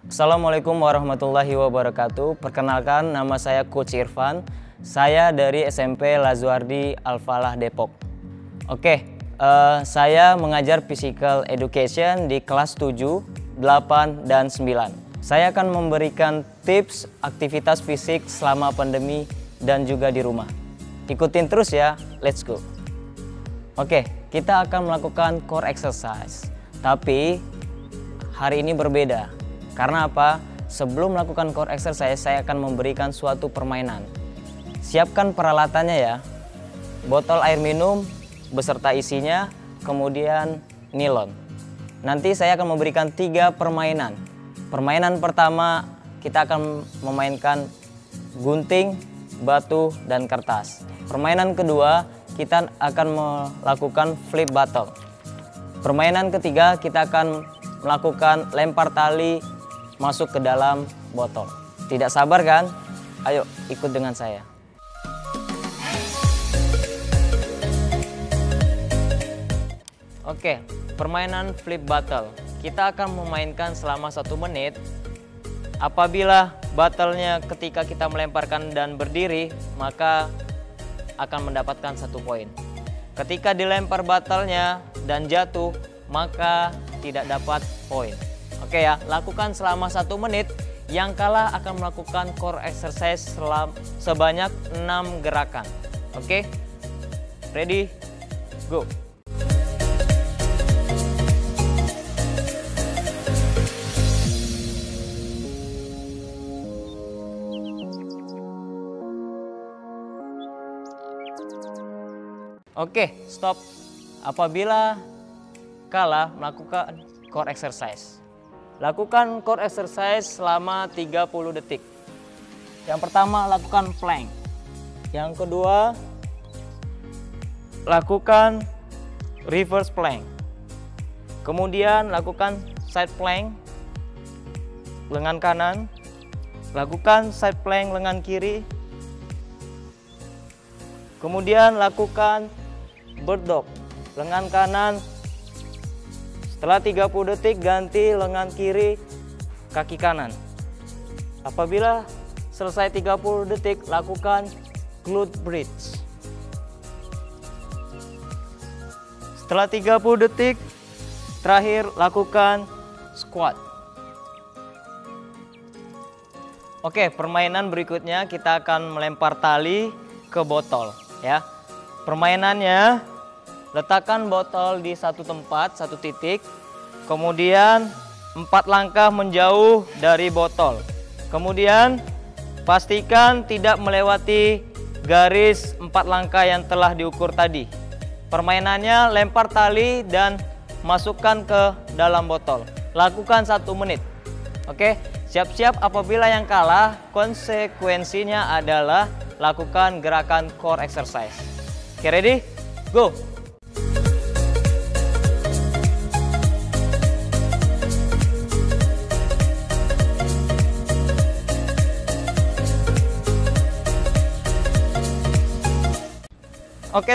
Assalamualaikum warahmatullahi wabarakatuh. Perkenalkan, nama saya Coach Irfan. Saya dari SMP Lazuardi Al-Falah Depok. Saya mengajar Physical Education di kelas 7, 8, dan 9. Saya akan memberikan tips aktivitas fisik selama pandemi dan juga di rumah. Ikutin terus ya, let's go. Kita akan melakukan core exercise. Tapi hari ini berbeda. Karena apa? Sebelum melakukan core exercise, saya akan memberikan suatu permainan. Siapkan peralatannya ya. Botol air minum beserta isinya, kemudian nilon. Nanti saya akan memberikan 3 permainan. Permainan pertama, kita akan memainkan gunting, batu, dan kertas. Permainan kedua, kita akan melakukan flip bottle. Permainan ketiga, kita akan melakukan lempar tali masuk ke dalam botol. Tidak sabar kan? Ayo ikut dengan saya. Permainan flip bottle. Kita akan memainkan selama 1 menit. Apabila battle-nya ketika kita melemparkan dan berdiri, maka akan mendapatkan 1 poin. Ketika dilempar battle-nya dan jatuh, maka tidak dapat poin. Lakukan selama 1 menit. Yang kalah akan melakukan core exercise sebanyak 6 gerakan. Ready? Go! Stop. Apabila kalah, melakukan core exercise. Lakukan core exercise selama 30 detik. Yang pertama, lakukan plank. Yang kedua, lakukan reverse plank. Kemudian lakukan side plank lengan kanan. Lakukan side plank lengan kiri. Kemudian lakukan bird dog lengan kanan. Setelah 30 detik, ganti lengan kiri, kaki kanan. Apabila selesai 30 detik, lakukan glute bridge. Setelah 30 detik, terakhir lakukan squat. Permainan berikutnya kita akan melempar tali ke botol ya. Permainannya, letakkan botol di satu tempat, satu titik, kemudian 4 langkah menjauh dari botol. Kemudian pastikan tidak melewati garis 4 langkah yang telah diukur tadi. Permainannya, lempar tali dan masukkan ke dalam botol. Lakukan 1 menit. Siap-siap. Apabila yang kalah, konsekuensinya adalah lakukan gerakan core exercise. Ready? Go!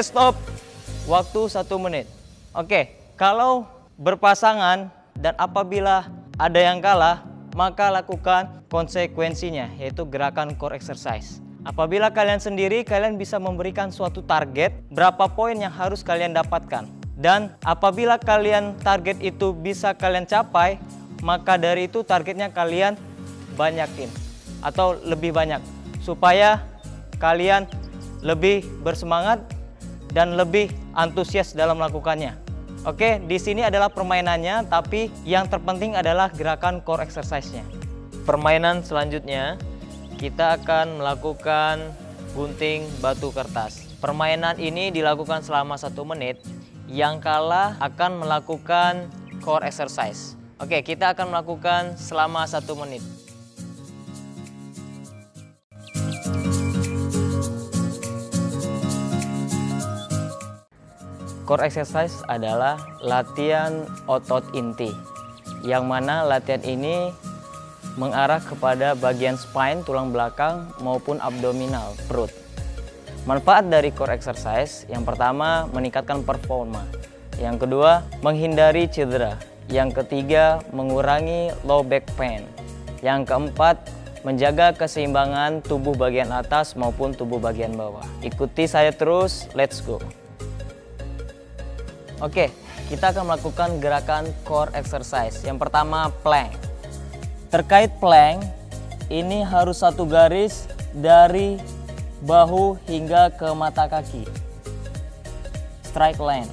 Stop. Waktu 1 menit. Kalau berpasangan dan apabila ada yang kalah, maka lakukan konsekuensinya, yaitu gerakan core exercise. Apabila kalian sendiri, kalian bisa memberikan suatu target berapa poin yang harus kalian dapatkan. Dan apabila kalian target itu bisa kalian capai, maka dari itu targetnya kalian banyakin atau lebih banyak, supaya kalian lebih bersemangat dan lebih antusias dalam melakukannya. Di sini adalah permainannya, tapi yang terpenting adalah gerakan core exercise-nya. Permainan selanjutnya, kita akan melakukan gunting batu kertas. Permainan ini dilakukan selama 1 menit. Yang kalah akan melakukan core exercise. Kita akan melakukan selama 1 menit. Core exercise adalah latihan otot inti, yang mana latihan ini mengarah kepada bagian spine, tulang belakang, maupun abdominal, perut. Manfaat dari core exercise, yang pertama meningkatkan performa, yang kedua menghindari cedera, yang ketiga mengurangi low back pain, Yang keempat, menjaga keseimbangan tubuh bagian atas maupun tubuh bagian bawah. Ikuti saya terus, let's go. Oke, kita akan melakukan gerakan core exercise. Yang pertama, plank. Terkait plank, ini harus satu garis dari bahu hingga ke mata kaki. Strike line.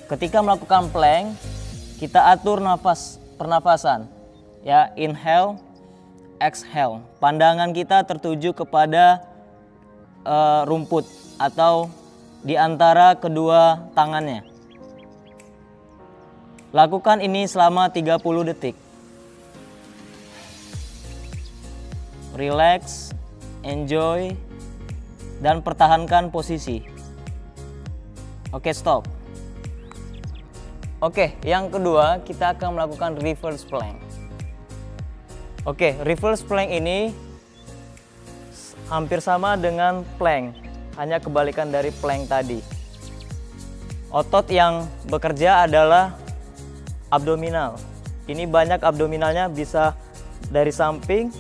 Ketika melakukan plank, kita atur pernafasan. Ya, inhale, exhale. Pandangan kita tertuju kepada rumput atau di antara kedua tangannya. Lakukan ini selama 30 detik. Relax, enjoy, dan pertahankan posisi. Oke, stop. Oke, yang kedua kita akan melakukan reverse plank. Oke, reverse plank ini hampir sama dengan plank, hanya kebalikan dari plank tadi. Otot yang bekerja adalah abdominal. Ini banyak abdominalnya, bisa dari samping,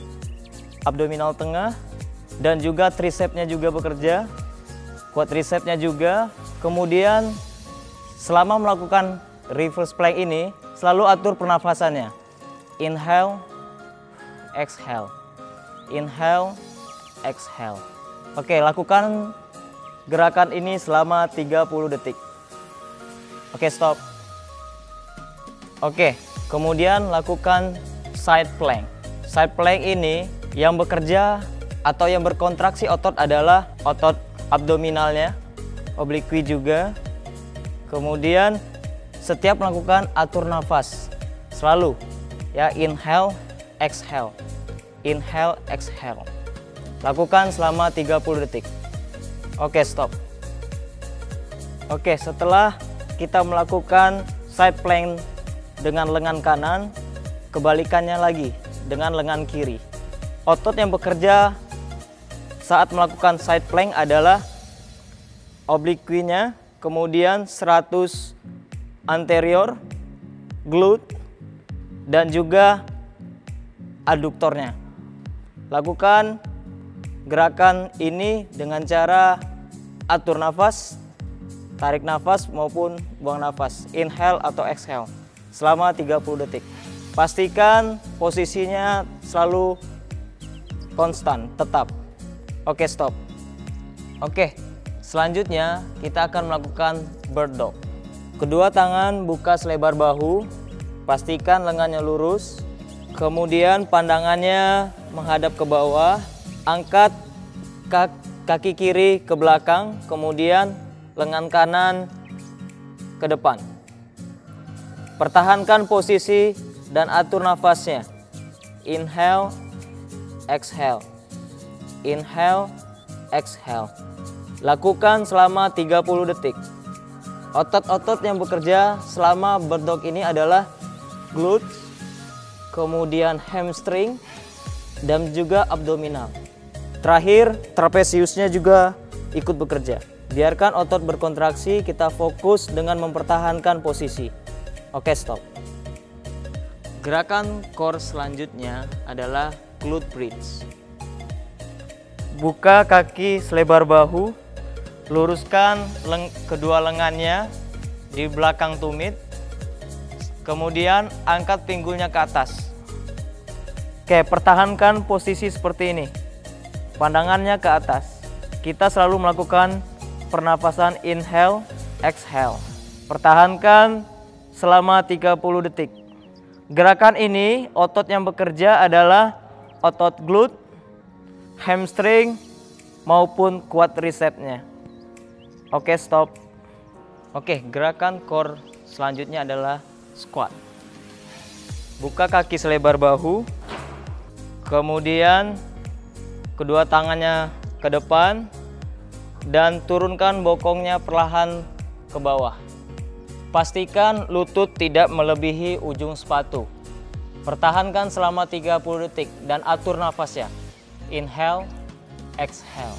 abdominal tengah, dan juga tricepsnya juga bekerja, quadricepsnya juga. Kemudian selama melakukan reverse plank ini, selalu atur pernafasannya. Inhale, exhale. Inhale, exhale. Oke, lakukan gerakan ini selama 30 detik. Oke, stop. Oke, kemudian lakukan side plank. Side plank ini yang bekerja atau yang berkontraksi otot adalah otot abdominalnya, oblique juga. Kemudian setiap melakukan atur nafas selalu ya, inhale, exhale. Inhale, exhale. Lakukan selama 30 detik. Oke, stop. Oke, setelah kita melakukan side plank dengan lengan kanan, kebalikannya lagi dengan lengan kiri. Otot yang bekerja saat melakukan side plank adalah oblique-nya, kemudian 100 anterior, glute, dan juga adduktornya. Lakukan gerakan ini dengan cara atur nafas, tarik nafas maupun buang nafas, inhale atau exhale selama 30 detik. Pastikan posisinya selalu konstan, tetap. Oke, stop. Oke, selanjutnya kita akan melakukan bird dog. Kedua tangan buka selebar bahu, pastikan lengannya lurus, kemudian pandangannya menghadap ke bawah, angkat kaki kiri ke belakang, kemudian lengan kanan ke depan. Pertahankan posisi dan atur nafasnya. Inhale, exhale. Inhale, exhale. Lakukan selama 30 detik. Otot-otot yang bekerja selama bird dog ini adalah glutes, kemudian hamstring, dan juga abdominal. Terakhir, trapesiusnya juga ikut bekerja. Biarkan otot berkontraksi, kita fokus dengan mempertahankan posisi. Oke, stop. Gerakan core selanjutnya adalah glute bridge. Buka kaki selebar bahu, luruskan kedua lengannya di belakang tumit, kemudian angkat pinggulnya ke atas. Oke, pertahankan posisi seperti ini, pandangannya ke atas. Kita selalu melakukan pernapasan inhale, exhale. Pertahankan selama 30 detik. Gerakan ini otot yang bekerja adalah otot glute, hamstring, maupun quadricepsnya. Oke, stop. Oke, gerakan core selanjutnya adalah squat. Buka kaki selebar bahu, kemudian kedua tangannya ke depan, dan turunkan bokongnya perlahan ke bawah. Pastikan lutut tidak melebihi ujung sepatu. Pertahankan selama 30 detik dan atur nafasnya. Inhale, exhale.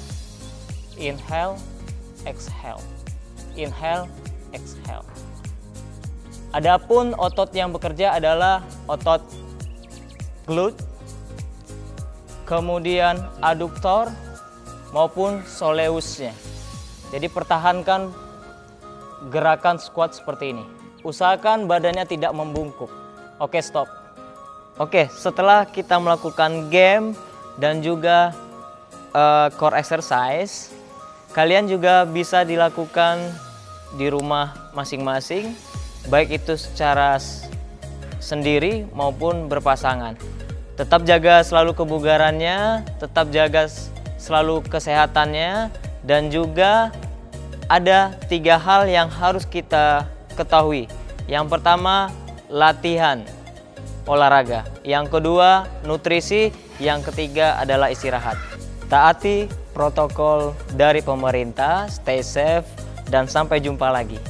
Inhale, exhale. Inhale, exhale. Adapun otot yang bekerja adalah otot glute, kemudian aduktor maupun soleusnya. Jadi pertahankan gerakan squat seperti ini. Usahakan badannya tidak membungkuk. Oke, stop. Oke, setelah kita melakukan game dan juga core exercise, kalian juga bisa dilakukan di rumah masing-masing, baik itu secara sendiri maupun berpasangan. Tetap jaga selalu kebugarannya, tetap jaga selalu kesehatannya, dan juga ada 3 hal yang harus kita ketahui. Yang pertama, latihan olahraga. Yang kedua, nutrisi. Yang ketiga adalah istirahat. Taati protokol dari pemerintah, stay safe, dan sampai jumpa lagi.